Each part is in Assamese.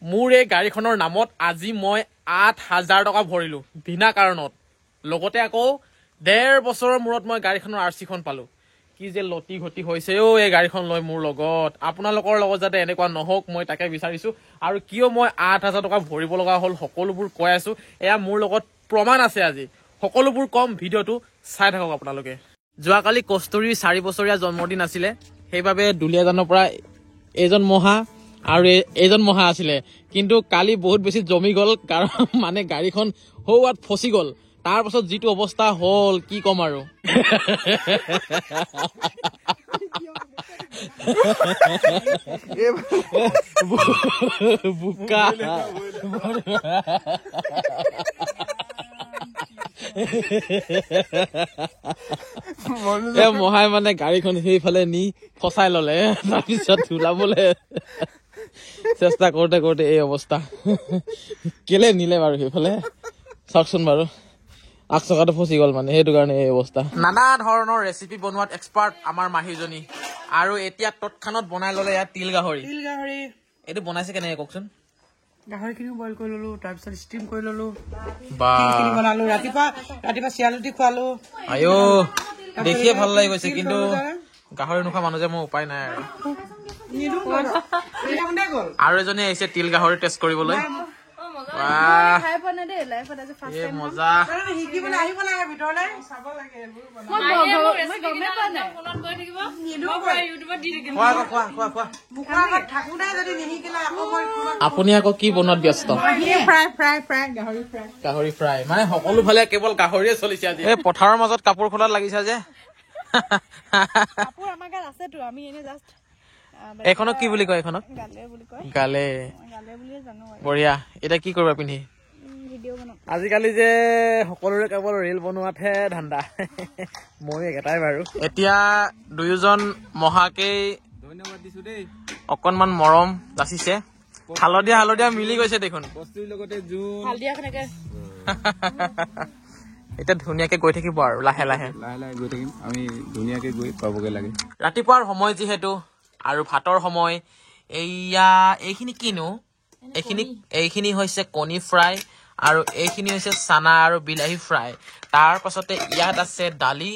মোৰ এই গাড়ীখনৰ নামত আজি মই 8,000 টকা ভৰিলো বিনা কাৰণত। লগতে আকৌ 1.5 বছৰৰ মূৰত মই গাড়ীখনৰ আৰচিখন পালো। কি যে লতি ঘটি হৈছে এই গাড়ীখন লৈ মোৰ লগত। আপোনালোকৰ লগত যাতে এনেকুৱা নহওক মই তাকে বিচাৰিছো। আৰু কিয় মই 8,000 টকা ভৰিব লগা হ'ল সকলোবোৰ কৈ আছো। এয়া মোৰ লগত প্ৰমাণ আছে আজি। সকলোবোৰ কম, ভিডিঅ'টো চাই থাকক আপোনালোকে। যোৱাকালি কস্তুৰীৰ 4 বছৰীয়া জন্মদিন আছিলে, সেইবাবে দুলীয়াজানৰ পৰা এজন মহা আৰু এইজন মহা আছিলে। কিন্তু কালি বহুত বেছি জমি গ'ল, কাৰণ মানে গাড়ীখন হৌৱাত ফচি গ'ল। তাৰ পাছত যিটো অৱস্থা হ'ল কি ক'ম আৰু। বোকা মহাই মানে গাড়ীখন সেইফালে নি ফচাই ললে, তাৰপিছত ওলাবলে চেষ্টা কৰোতে কৰোতে এই অৱস্থা। কেলে নিলে বাৰু সেইফালে চাওকচোন বাৰু, আগচকাটো ফচি গ'ল মানে, সেইটো কাৰণে এই অৱস্থা। নানা ধৰণৰ ৰেচিপি বনোৱাত এক্সপাৰ্ট আমাৰ মাহীজনী, আৰু এতিয়া তৎক্ষণাত বনাই ললে ইয়াত তিল গাহৰি। এইটো বনাইছে কেনেকে কওকচোন? গাহৰিখিনি বইল কৰি ললো, তাৰপিছত ষ্টিম কৰি ললো, বা বনালো। ৰাতিপুৱা চিয়ালুটি খুৱালো। আয়ো দেখিয়ে ভাল লাগি গৈছে, কিন্তু গাহৰি নোখোৱা মানুহ যে মোৰ উপায় নাই আৰু। আৰু এজনী আহিছে তিল গাহৰি টেষ্ট কৰিবলৈ। মজা। আপুনি আকৌ কি বনোৱাত ব্যস্ত? গাহৰি ফ্ৰাই মানে সকলো ফালে কেৱল গাহৰিয়ে চলিছে আজি। এই পথাৰৰ মাজত কাপোৰ খোলাত লাগিছে যে। এইখনক কি বুলি কয়? এইখনক গালে। বঢ়িয়া। এতিয়া কি কৰিবা পিন্ধি? আজিকালি যে সকলোৰে কেৱল ৰিল বনোৱাতহে ধান্দা। ময়ো একেটাই বাৰু। এতিয়া দুয়োজন মহাকেই ধন্যবাদ দিছো দেই, অকনমান মৰম যাচিছে। হালধীয়া মিলি গৈছে দেখোন। এতিয়া ধুনীয়াকে গৈ থাকিব আৰু লাহে লাহে গৈ থাকিম আমি, ধুনীয়াকে গৈ পাবগে লাগে। ৰাতিপুৱাৰ সময় যিহেতু আৰু ভাতৰ সময়। এইখিনি কিনো? এইখিনি হৈছে কণী ফ্ৰাই, আৰু এইখিনি হৈছে চানা আৰু বিলাহী ফ্ৰাই। তাৰ পাছতে ইয়াত আছে দালি,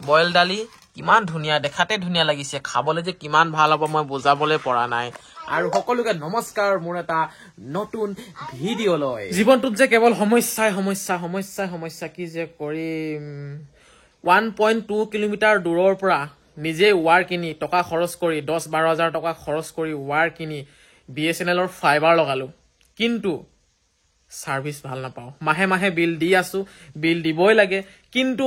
বইল দালি। কিমান ধুনীয়া, দেখাতে ধুনীয়া লাগিছে, খাবলৈ যে কিমান ভাল হ'ব মই বুজাবলৈ পৰা নাই। আৰু সকলোকে নমস্কাৰ মোৰ এটা নতুন ভিডিঅ' লৈ। জীৱনটোত যে কেৱল সমস্যা কি যে কৰিম। 1.2 কিলোমিটাৰ দূৰৰ পৰা নিজে ৱাৰ কিনি টকা খৰচ কৰি 10-12 হাজাৰ টকা খৰচ কৰি ৱাৰ কিনি BSNLৰ ফাইবাৰ লগালো, কিন্তু ছাৰ্ভিচ ভাল নাপাওঁ। মাহে মাহে বিল দি আছো, বিল দিবই লাগে, কিন্তু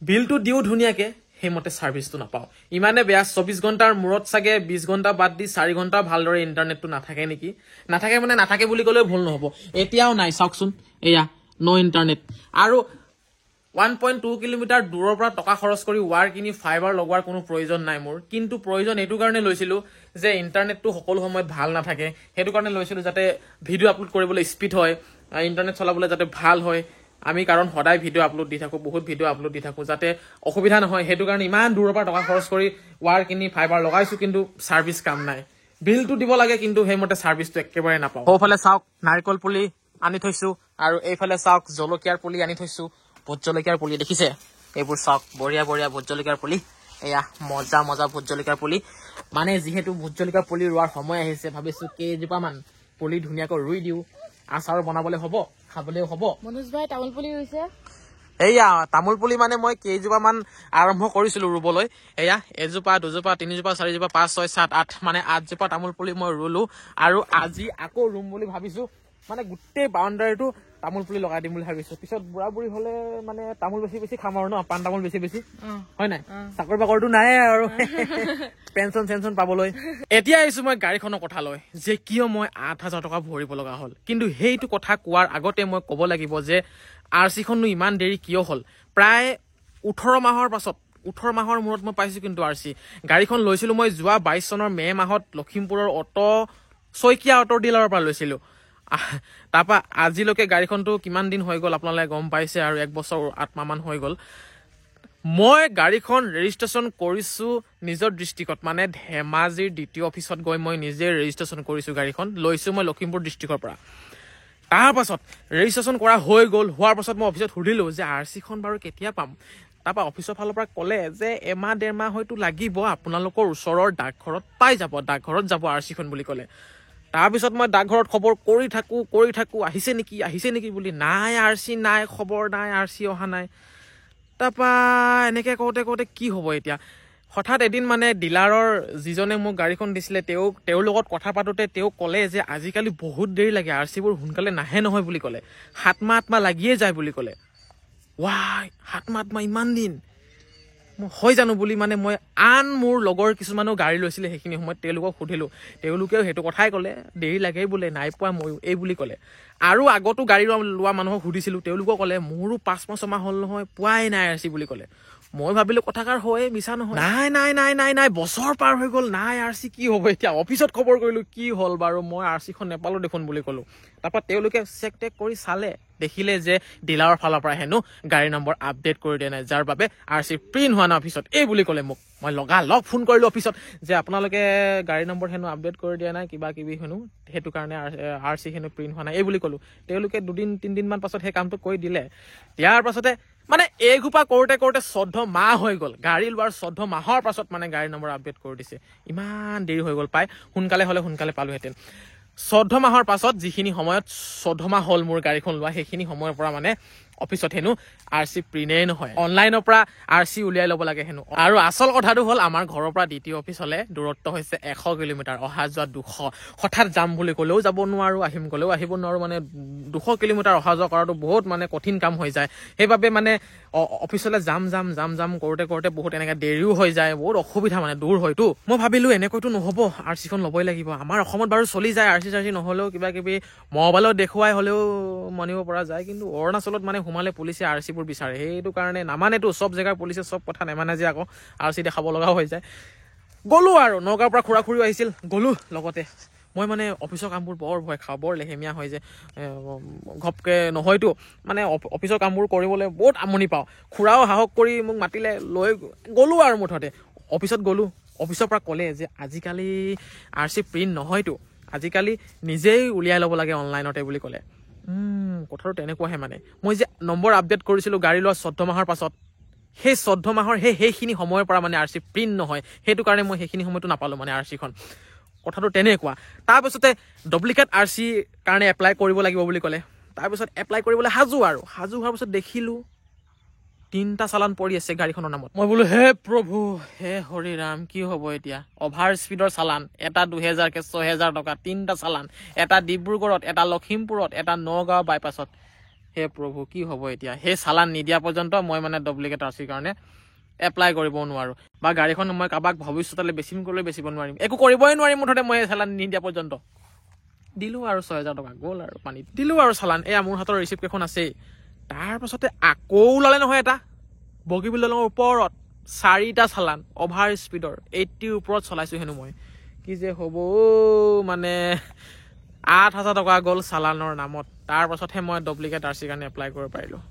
বিলটো দিও ধুনীয়াকে, সেইমতে ছাৰ্ভিচটো নাপাওঁ। ইমানে বেয়া, 24 ঘণ্টাৰ মূৰত চাগে 20 ঘণ্টা বাদ দি 4 ঘণ্টা ভালদৰে ইণ্টাৰনেটটো নাথাকে নেকি। নাথাকে বুলি ক'লেও ভুল নহ'ব। এতিয়াও নাই, চাওকচোন, এয়া ন' ইণ্টাৰনেট। আৰু 1.2 কিলোমিটাৰ দূৰৰ পৰা টকা খৰচ কৰি ৱাৰ কিনি ফাইবাৰ লগোৱাৰ কোনো প্ৰয়োজন নাই মোৰ। কিন্তু প্ৰয়োজন এইটো কাৰণে লৈছিলো যে ইণ্টাৰনেটটো সকলো সময়ত ভাল নাথাকে। সেইটো কাৰণে লৈছিলো যাতে ভিডিঅ' আপলোড কৰিবলৈ স্পীড হয়, ইণ্টাৰনেট চলাবলৈ যাতে ভাল হয়। আমি কাৰণ সদায় ভিডিঅ' আপলোড দি থাকোঁ, বহুত ভিডিঅ' আপলোড দি থাকোঁ, যাতে অসুবিধা নহয়। সেইটো কাৰণে ইমান দূৰৰ পৰা টকা খৰচ কৰি ৱাৰ কিনি ফাইবাৰ লগাইছো, কিন্তু ছাৰ্ভিচ কাম নাই। বিলটো দিব লাগে, কিন্তু সেইমতে ছাৰ্ভিচটো একেবাৰে নাপাওঁ। সৌফালে চাওক নাৰিকল পুলি আনি থৈছো, আৰু এইফালে চাওক জলকীয়াৰ পুলি আনি থৈছো। ভোট জলকীয়াৰ পুলি দেখিছে? এইবোৰ চাওক, বঢ়িয়া ভোট জলকীয়াৰ পুলি। এয়া মজা ভোট জলকীয়াৰ পুলি। মানে যিহেতু ভোট জলকীয়াৰ পুলি ৰোৱাৰ সময় আহিছে, ভাবিছো কেইজোপামান পুলি ধুনীয়াকৈ ৰুই দিওঁ। আচাৰ বনাবলৈ হ'ব, খাবলৈও হ'ব। মনোজ ভাই তামোল পুলি ৰুইছে। এয়া তামোল পুলি মানে মই কেইজোপামান আৰম্ভ কৰিছিলো ৰুবলৈ। এয়া 1 জোপা 2 জোপা 3 জোপা 4 জোপা 5 6 7 8 মানে 8 জোপা তামোল পুলি মই ৰুলো। আৰু আজি আকৌ ৰুম বুলি ভাবিছো, মানে গোটেই বাউণ্ডাৰীটো তামোল পুলি লগাই দিম বুলি ভাবিছো। পিছত বুঢ়া বুঢ়ী হলে মানে তামোল বেছি খাম আৰু ন, পাণ তামোল বেছি হয় নাই? চাকৰি বাকৰিটো নাই আৰু পেঞ্চন পাবলৈ। এতিয়া আহিছো মই গাড়ীখনৰ কথা লৈ, যে কিয় মই 8,000 টকা ভৰিব লগা হ'ল। কিন্তু সেইটো কথা কোৱাৰ আগতে মই ক'ব লাগিব যে আৰচিখননো ইমান দেৰি কিয় হ'ল। প্ৰায় 18 মাহৰ পাছত, 18 মাহৰ মূৰত মই পাইছো কিন্তু আৰচি। গাড়ীখন লৈছিলো মই যোৱা 22 চনৰ মে মাহত লখিমপুৰৰ শইকীয়া অটো ডিলাৰৰ পৰা লৈছিলো। তাৰপৰা আজিলৈকে গাড়ীখনটো কিমান দিন হৈ গ'ল আপোনালোকে গম পাইছে, আৰু 1 বছৰ 8 মাহ মান হৈ গ'ল। মই গাড়ীখন ৰেজিষ্ট্ৰেশ্যন কৰিছোঁ নিজৰ ডিষ্ট্ৰিক্টত, মানে ধেমাজিৰ দ্বিতীয় অফিচত গৈ মই নিজে ৰেজিষ্ট্ৰেশ্যন কৰিছোঁ। গাড়ীখন লৈছোঁ মই লখিমপুৰ ডিষ্ট্ৰিক্টৰ পৰা। তাৰ পাছত ৰেজিষ্ট্ৰেশ্যন কৰা হৈ গ'ল। হোৱাৰ পাছত মই অফিচত সুধিলোঁ যে RC-খন বাৰু কেতিয়া পাম। তাৰপৰা অফিচৰ ফালৰ পৰা ক'লে যে এমাহ 1.5 মাহ হয়তো লাগিব, আপোনালোকৰ ওচৰৰ ডাকঘৰত পাই যাব, ডাকঘৰত যাব RC-খন বুলি ক'লে। তাৰপিছত মই ডাকঘৰত খবৰ কৰি থাকোঁ আহিছে নেকি বুলি, নাই RC নাই, খবৰ নাই, RC অহা নাই। তাৰপৰা এনেকৈ কওঁতে কি হ'ব এতিয়া। হঠাৎ এদিন মানে ডিলাৰৰ যিজনে মোক গাড়ীখন দিছিলে তেওঁৰ লগত কথা পাতোঁতে তেওঁ ক'লে যে আজিকালি বহুত দেৰি লাগে, RC-বোৰ সোনকালে নাহে নহয় বুলি ক'লে। 7 মাহ 8 মাহ লাগিয়ে যায় বুলি ক'লে। 7 মাহ 8 মাহ ইমান দিন হয় জানো বুলি মানে মই আন মোৰ লগৰ কিছুমানেও গাড়ী লৈছিলে সেইখিনি সময়ত, তেওঁলোকক সুধিলোঁ। তেওঁলোকেও সেইটো কথাই ক'লে, দেৰি লাগে বোলে, নাই পোৱা ময়ো এই বুলি ক'লে। আৰু আগতো গাড়ী লোৱা মানুহক সুধিছিলোঁ, তেওঁলোকেও ক'লে মোৰো 5 মাহ 6 মাহ হ'ল নহয়, পোৱাই নাই RC বুলি ক'লে। মই ভাবিলোঁ কথাষাৰ হয়, মিছা নহয়। নাই বছৰ পাৰ হৈ গ'ল, নাই RC, কি হ'ব এতিয়া। অফিচত খবৰ কৰিলোঁ, কি হ'ল বাৰু, মই RC-খন নেপালোঁ দেখোন বুলি ক'লোঁ। তাৰপৰা তেওঁলোকে চেক টেক কৰি চালে, দেখিলে যে ডিলাৰৰ ফালৰ পৰা হেনো গাড়ী নম্বৰ আপডেট কৰি দিয়া নাই, যাৰ বাবে RC প্ৰিণ্ট হোৱা নাই অফিচত, এই বুলি ক'লে মোক। মই লগালগ ফোন কৰিলোঁ অফিচত যে আপোনালোকে গাড়ী নম্বৰ হেনো আপডেট কৰি দিয়া নাই, কিবা কিবি হেনো, সেইটো কাৰণে RC হেনো প্ৰিণ্ট হোৱা নাই, এই বুলি ক'লোঁ। তেওঁলোকে 2-3 দিনমান পাছত সেই কামটো কৰি দিলে। দিয়াৰ পাছতে মানে এইসোপা কৰোঁতে 14 মাহ হৈ গ'ল। গাড়ী লোৱাৰ 14 মাহৰ পাছত মানে গাড়ী নম্বৰ আপডেট কৰি দিছে। ইমান দেৰি হৈ গ'ল পাই, সোনকালে হ'লে সোনকালে পালোহেঁতেন। 14 মাহৰ পাছত যিখিনি সময়ত 14 মাহ হ'ল মোৰ গাড়ীখন লোৱা, সেইখিনি সময়ৰ পৰা মানে অফিচত হেনো RC প্ৰিণ্টেই নহয়, অনলাইনৰ পৰা RC উলিয়াই ল'ব লাগে হেনো। আৰু আচল কথাটো হ'ল আমাৰ ঘৰৰ পৰা দ্বিতীয় অফিচলৈ দূৰত্ব হৈছে 100 কিলোমিটাৰ, অহা যোৱা 200। হঠাৎ যাম বুলি ক'লেও যাব নোৱাৰোঁ, আহিম ক'লেও আহিব নোৱাৰোঁ। মানে 200 কিলোমিটাৰ অহা যোৱা কৰাটো বহুত মানে কঠিন কাম হৈ যায়। সেইবাবে মানে অফিচলৈ যাম কৰোঁতে বহুত এনেকৈ দেৰিও হৈ যায়, বহুত অসুবিধা, মানে দূৰ হয়তো। মই ভাবিলোঁ এনেকৈতো নহ'ব, RC-খন ল'বই লাগিব। আমাৰ অসমত বাৰু চলি যায়, RC নহ'লেও কিবা কিবি মোবাইলত দেখুৱাই হ'লেও মানিব পৰা যায়, কিন্তু অৰুণাচলত মানে সোমালে পুলিচে RC-বোৰ বিচাৰে। সেইটো কাৰণে নামানেতো, চব জেগাৰ পুলিচে চব কথা নেমানে যে, আকৌ RC দেখাব লগাও হৈ যায়। গ'লোঁ আৰু নগাঁৱৰ পৰা খুৰা-খুৰীও আহিছিল, গ'লোঁ লগতে। মই মানে অফিচৰ কামবোৰ বৰ ভয় খাওঁ, বৰ লেহেমীয়া হয় যে, ঘপকৈ নহয়তো। মানে অফিচৰ কামবোৰ কৰিবলৈ বহুত আমনি পাওঁ। খুৰাও সাহস কৰি মোক মাতিলে, লৈ গ'লোঁ আৰু মুঠতে অফিচত গ'লোঁ। অফিচৰ পৰা ক'লে যে আজিকালি RC প্ৰিণ্ট নহয়তো, আজিকালি নিজেই উলিয়াই ল'ব লাগে অনলাইনতে বুলি ক'লে। কথাটো তেনেকুৱাহে মানে। মই যে নম্বৰ আপডেট কৰিছিলোঁ গাড়ী লোৱা 14 মাহৰ পাছত, সেই 14 মাহৰ সেইখিনি সময়ৰ পৰা মানে RC প্ৰিণ্ট নহয়, সেইটো কাৰণে মই সেইখিনি সময়তো নাপালোঁ মানে RC-খন। কথাটো তেনেকুৱা। তাৰপিছতে ডুপ্লিকেট RC কাৰণে এপ্লাই কৰিব লাগিব বুলি ক'লে। তাৰপিছত এপ্লাই কৰিবলৈ সাজু হোৱাৰ পিছত দেখিলোঁ 3টা চালান পৰি আছে গাড়ীখনৰ নামত। মই বোলো হে প্ৰভু, হে হৰি ৰাম, কি হ'ব এতিয়া। অভাৰ স্পীডৰ চালান, এটা 2000কে 6000 টকা, 3টা চালান, এটা ডিব্ৰুগড়ত, এটা লখিমপুৰত, এটা নগাঁও বাইপাছত। হে প্ৰভু, কি হ'ব এতিয়া। সেই চালান নিদিয়া পৰ্যন্ত মই মানে ডুপ্লিকেট RC কাৰণে এপ্লাই কৰিব নোৱাৰোঁ, বা গাড়ীখন মই কাৰোবাক ভৱিষ্যতলৈ বেচিম ক'লেও বেচিব নোৱাৰিম, একো কৰিবই নোৱাৰিম মুঠতে মই চালান নিদিয়া পৰ্যন্ত। দিলোঁ আৰু 6000 টকা গ'ল আৰু পানীত। দিলোঁ আৰু চালান, এয়া মোৰ হাতৰ ৰিচিপ্ট কেইখন আছেই। তাৰপাছতে আকৌ ওলালে নহয় এটা বগীবিল দলঙৰ ওপৰত 4টা চালান, অভাৰ স্পীডৰ 80ৰ ওপৰত চলাইছোঁ হেনো মই। কি যে হ'ব, মানে 8000 টকা গ'ল চালানৰ নামত। তাৰপাছতহে মই ডুপ্লিকেট RC কাৰণে এপ্লাই কৰিব পাৰিলোঁ।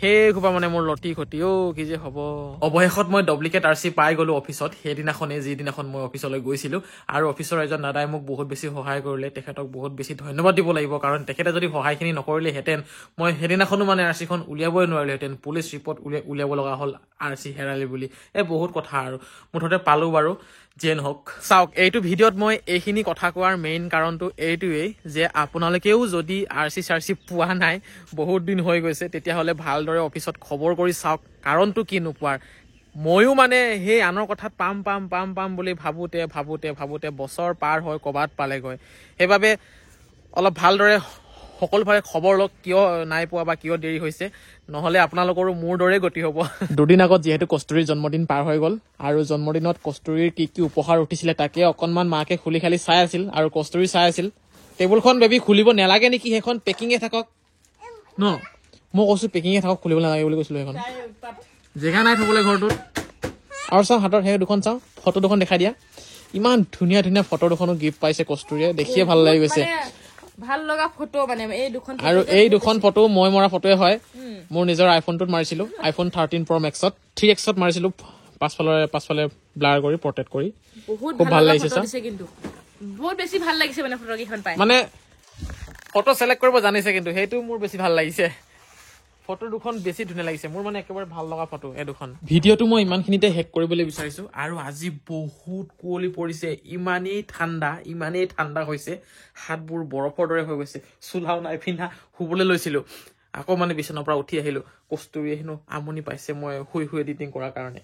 সেইসোপা মানে মোৰ লটি ঘটি, কি যে হ'ব। অৱশেষত মই ডুপ্লিকেট RC পাই গ'লোঁ অফিচত, সেইদিনাখনেই যিদিনাখন মই অফিচলৈ গৈছিলোঁ। আৰু অফিচৰ এজন দাদাই মোক বহুত বেছি সহায় কৰিলে, তেখেতক বহুত বেছি ধন্যবাদ দিব লাগিব, কাৰণ তেখেতে যদি সহায়খিনি নকৰিলেহেঁতেন মই সেইদিনাখনো মানে RC-খন উলিয়াবই নোৱাৰিলোহেঁতেন। পুলিচ ৰিপৰ্ট উলিয়াব লগা হ'ল RC হেৰালে বুলি। বহুত কথা আৰু মুঠতে পালোঁ বাৰু, যিয়ে নহওক। চাওক, এইটো ভিডিঅ'ত মই এইখিনি কথা কোৱাৰ মেইন কাৰণটো এইটোৱেই যে আপোনালোকেও যদি RC পোৱা নাই, বহুত দিন হৈ গৈছে, তেতিয়াহ'লে ভালদৰে অফিচত খবৰ কৰি চাওক কাৰণটো কি নোপোৱাৰ। ময়ো মানে সেই আনৰ কথাত পাম বুলি ভাবোঁতে বছৰ পাৰ হৈ ক'ৰবাত পালেগৈ। সেইবাবে অলপ ভালদৰে সকলোফালে খবৰ লওক, কিয় নাই পোৱা বা কিয় দেৰি হৈছে, নহ'লে আপোনালোকৰো মোৰ দৰে গতি হ'ব। 2 দিন আগত যিহেতু কস্তুৰীৰ জন্মদিন পাৰ হৈ গ'ল, আৰু জন্মদিনত কস্তুৰীৰ কি উপহাৰ উঠিছিলে তাকে অকণমান মাকে খুলি খালি চাই আছিল, আৰু কস্তুৰী চাই আছিল। টেবুলখন বেবী খুলিব নালাগে নেকি, সেইখন পেকিঙে থাকক ন। মই কৈছোঁ পেকিঙে থাকক, খুলিব নালাগে বুলি কৈছিলোঁ। সেইখন জেগা নাই থ'বলৈ ঘৰটোত। আৰু চাওঁ হাতৰ সেই দুখন, চাওঁ ফটো দুখন দেখাই দিয়া। ইমান ধুনীয়া ফটো দুখনো গিফ্ট পাইছে কস্তুৰীয়ে, দেখিয়ে ভাল লাগি গৈছে। ভাল লগা ফটো মানে এই দুখন আৰু এই দুখন ফটো মই মৰা ফটোৱে হয় মোৰ নিজৰ আইফোনটোত মাৰিছিলো আইফোন 13 Pro Maxত 3xত মাৰিছিলো পাছফালে ব্লাৰ কৰি পৰ্ট্ৰেট কৰি বহুত খুব ভাল লাগিছে ফটো দিছে কিন্তু বহুত বেছি ভাল লাগিছে মানে ফটো কেইখন পাই মানে ফটো সিলেক্ট কৰিব জানিছে কিন্তু সেইটো মোৰ বেছি ভাল লাগিছে ফটো দুখন বেছি ধুনীয়া লাগিছে মোৰ মানে একেবাৰে ভাল লগা ফটো এই দুখন ভিডিঅ'টো মই ইমানখিনিতে হেক কৰিবলৈ বিচাৰিছো আৰু আজি বহুত কুঁৱলী পৰিছে ইমানেই ঠাণ্ডা হৈছে হাতবোৰ বৰফৰ দৰে হৈ গৈছে চোলাও নাই পিন্ধা শুবলৈ লৈছিলো আকৌ মানে বিছনাৰ পৰা উঠি আহিলো কষ্টুৰি হেনো আমনি পাইছে মই শুই এডিটিং কৰাৰ কাৰণে